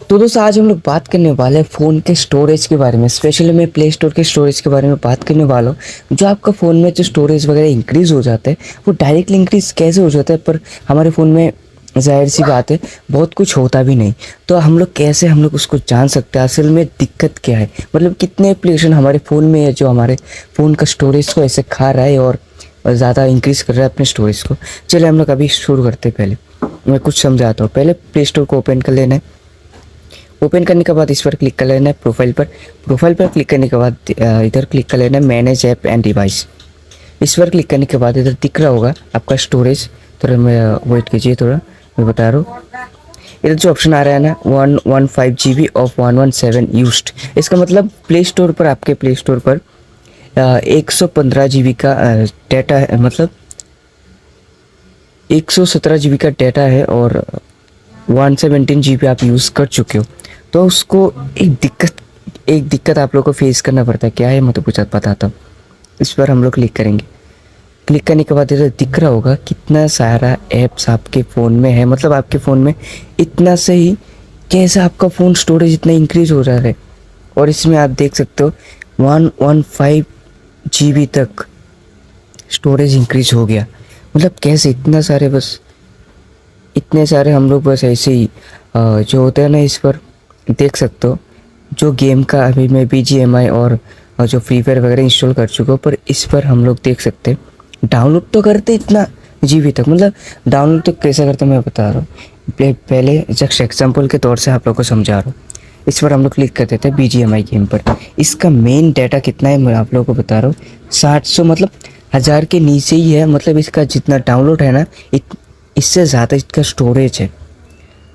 तो दोस्तों आज हम लोग बात करने वाले हैं फ़ोन के स्टोरेज के बारे में। स्पेशली मैं प्ले स्टोर के स्टोरेज के बारे में बात करने वाला हूँ। जो आपका फ़ोन में जो स्टोरेज वगैरह इंक्रीज़ हो जाता है वो डायरेक्टली इंक्रीज़ कैसे हो जाता है, पर हमारे फ़ोन में ज़ाहिर सी बात है बहुत कुछ होता भी नहीं। तो हम लोग उसको जान सकते हैं असल में दिक्कत क्या है, मतलब कितने एप्लीकेशन हमारे फ़ोन में है जो हमारे फ़ोन का स्टोरेज को ऐसे खा रहा है और ज़्यादा इंक्रीज़ कर रहा है अपने स्टोरेज को। चलिए हम लोग अभी शुरू करते हैं। पहले मैं कुछ समझाता हूँ। पहले प्ले स्टोर को ओपन कर लेना है। ओपन करने के बाद इस पर क्लिक कर लेना है प्रोफाइल पर क्लिक करने के बाद इधर क्लिक कर लेना है मैनेज ऐप एंड डिवाइस। इस पर क्लिक करने के बाद इधर दिख रहा होगा आपका स्टोरेज। थोड़ा मैं वेट कीजिए, थोड़ा मैं बता रहा हूँ। इधर जो ऑप्शन आ रहा है ना 115 GB ऑफ 117 यूज्ड, इसका मतलब प्ले स्टोर पर आपके प्ले स्टोर पर 115 GB का डेटा है, मतलब 117 GB का डेटा है और 117 GB आप यूज़ कर चुके हो। तो उसको एक दिक्कत आप लोग को फेस करना पड़ता है। क्या है मैं तो कुछ बताता हूँ। इस पर हम लोग क्लिक करेंगे। क्लिक करने के बाद इधर दिख रहा होगा कितना सारा ऐप्स आपके फ़ोन में है, मतलब आपके फ़ोन में इतना से ही कैसे आपका फ़ोन स्टोरेज इतना इंक्रीज़ हो रहा है। और इसमें आप देख सकते हो 115 GB तक स्टोरेज इंक्रीज़ हो गया। मतलब कैसे इतना सारे, बस इतने सारे हम लोग बस ऐसे ही जो होता है ना, इस पर देख सकते हो जो गेम का अभी मैं BGMI और जो फ्री फायर वगैरह इंस्टॉल कर चुका हूँ, पर इस पर हम लोग देख सकते हैं डाउनलोड तो करते इतना GB तक। मतलब डाउनलोड तो कैसे करते मैं बता रहा हूँ। पहले जस्ट एग्जाम्पल के तौर से आप लोग को समझा रहा हूँ। इस पर हम लोग क्लिक कर देते हैं BGMI गेम पर। इसका मेन डाटा कितना है मैं आप लोगों को बता रहा हूँ, 700, मतलब 1000 के नीचे ही है। मतलब इसका जितना डाउनलोड है ना इससे ज़्यादा इसका स्टोरेज है।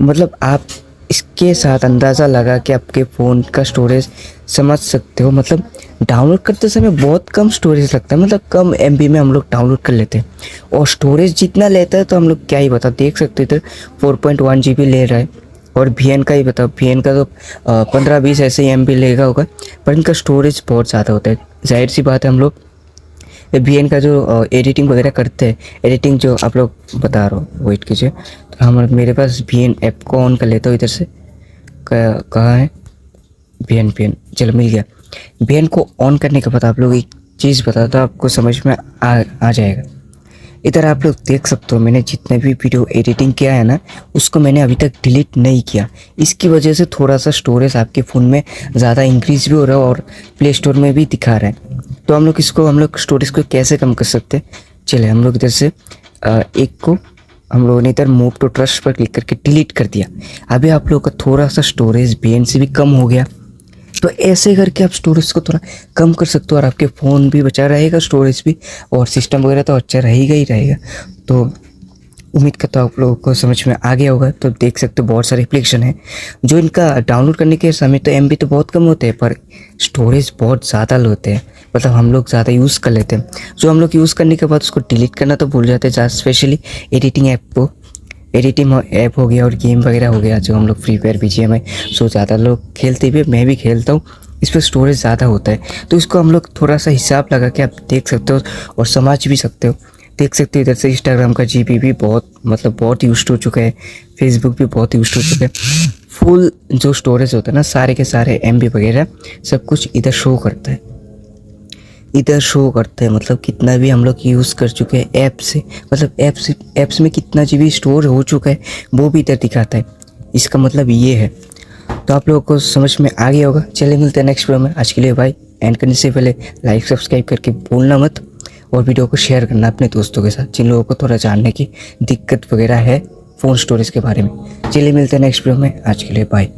मतलब आप इसके साथ अंदाज़ा लगा कि आपके फ़ोन का स्टोरेज समझ सकते हो। मतलब डाउनलोड करते समय बहुत कम स्टोरेज लगता है, मतलब कम MB में हम लोग डाउनलोड कर लेते हैं। और स्टोरेज जितना लेता है तो हम लोग क्या ही बता, देख सकते थे 4.1 GB ले रहा है। और VN का ही बताओ, VN का तो 15-20 ऐसे ही MB लेगा होगा, पर इनका स्टोरेज बहुत ज़्यादा होता है। जाहिर सी बात है हम लोग VN का जो एडिटिंग वगैरह करते हैं, एडिटिंग जो आप लोग बता रहा हूँ, वेट कीजिए। तो हम मेरे पास VN ऐप को ऑन कर लेता हूँ। इधर से कहाँ है VN, चलो मिल गया। VN को ऑन करने के बाद आप लोग एक चीज़ बताता हूँ, आपको समझ में आ जाएगा। इधर आप लोग देख सकते हो मैंने जितने भी वीडियो एडिटिंग किया है ना उसको मैंने अभी तक डिलीट नहीं किया। इसकी वजह से थोड़ा सा स्टोरेज आपके फ़ोन में ज़्यादा इंक्रीज़ भी हो रहा है और प्ले स्टोर में भी दिखा रहा है। तो हम लोग स्टोरेज को कैसे कम कर सकते हैं। चलिए हम लोग इधर से एक को हम लोगों ने इधर मूव टू ट्रस्ट पर क्लिक करके डिलीट कर दिया। अभी आप लोगों का थोड़ा सा स्टोरेज VN से भी कम हो गया। तो ऐसे करके आप स्टोरेज को थोड़ा कम कर सकते हो और आपके फ़ोन भी बचा रहेगा, स्टोरेज भी, और सिस्टम वगैरह तो अच्छा रहेगा ही रहेगा। तो उम्मीद करता हूँ आप लोगों को समझ में आ गया होगा। तो देख सकते हो बहुत सारे एप्लीकेशन हैं जो इनका डाउनलोड करने के समय तो MB तो बहुत कम होते हैं, पर स्टोरेज बहुत ज़्यादा होते हैं। मतलब हम लोग ज़्यादा यूज़ कर लेते हैं, जो हम लोग यूज़ करने के बाद उसको डिलीट करना तो भूल जाते हैं। स्पेशली एडिटिंग ऐप हो गया और गेम वगैरह हो गया, जो हम लोग फ्री फायर BGMI सो ज़्यादा लोग खेलते भी, मैं भी खेलता हूँ। इस पर स्टोरेज ज़्यादा होता है। तो इसको हम लोग थोड़ा सा हिसाब लगा के आप देख सकते हो और समझ भी सकते हो। देख सकते हो इधर से इंस्टाग्राम का GB भी बहुत यूज हो चुका है, फेसबुक भी बहुत यूज हो चुका है। फुल जो स्टोरेज होता है ना, सारे के सारे MB वगैरह सब कुछ इधर शो करता है। मतलब कितना भी हम लोग यूज़ कर चुके हैं ऐप से, मतलब ऐप्स में कितना GB स्टोर हो चुका है वो भी इधर दिखाता है। इसका मतलब ये है। तो आप लोगों को समझ में आ गया होगा। चलिए मिलते हैं नेक्स्ट वीडियो में। आज के लिए बाय। एंड करने से पहले लाइक सब्सक्राइब करके भूलना मत, और वीडियो को शेयर करना अपने दोस्तों के साथ जिन लोगों को थोड़ा जानने की दिक्कत वगैरह है फ़ोन स्टोरेज के बारे में। चलिए मिलते हैं नेक्स्ट वीडियो में। आज के लिए बाय।